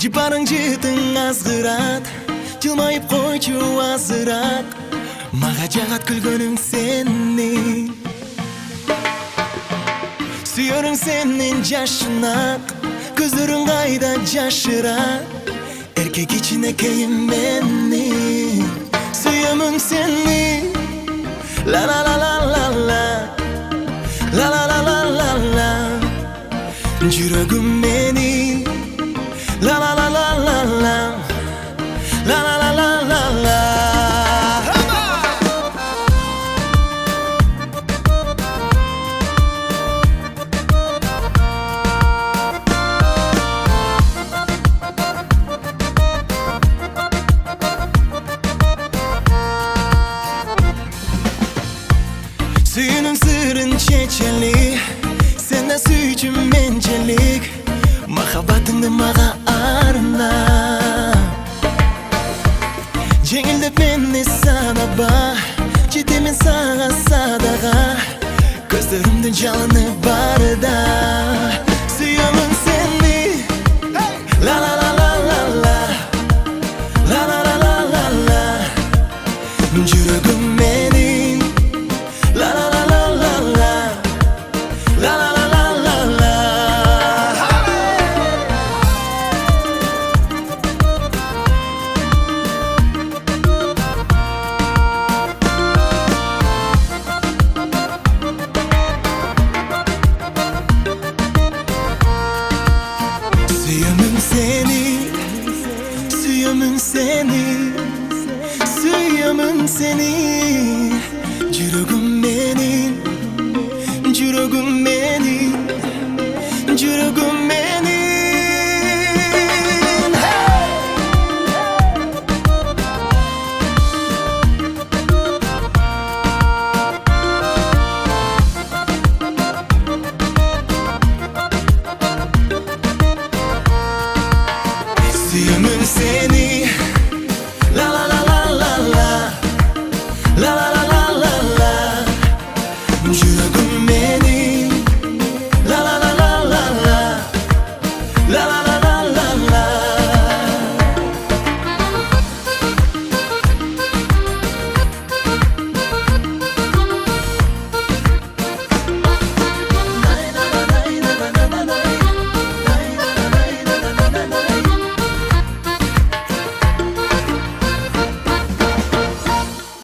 жыпаның жытың азгырат, жылмайып койчу азыраак, мага жагат күлгөнүң сени. Сүйөрүң сенин жашынак, көздөрүң кайда жашыра, эркек ичине кейим мени. Сүйөмүң сени, ла ла ла ла ла ла, ла ла ла ла ла ла, жүрөгүм менин, ла ла ла ла ла ла, ла ла ла ла ла ла. Suyunun sırrın çeçeli, senden suyucum mencelik, mahabatını mağa arna. Cengilde beni sana bağ, ciddimin sana sadağa, gözlerimden canı barda. Suyumun seni, la la la la la la, la la la la la la, жүрөгүм менин, la la la la la la, la la la la la la. Suyumum seni, suyumum seni, suyumum seni, жүрөгүм менин, жүрөгүм менин.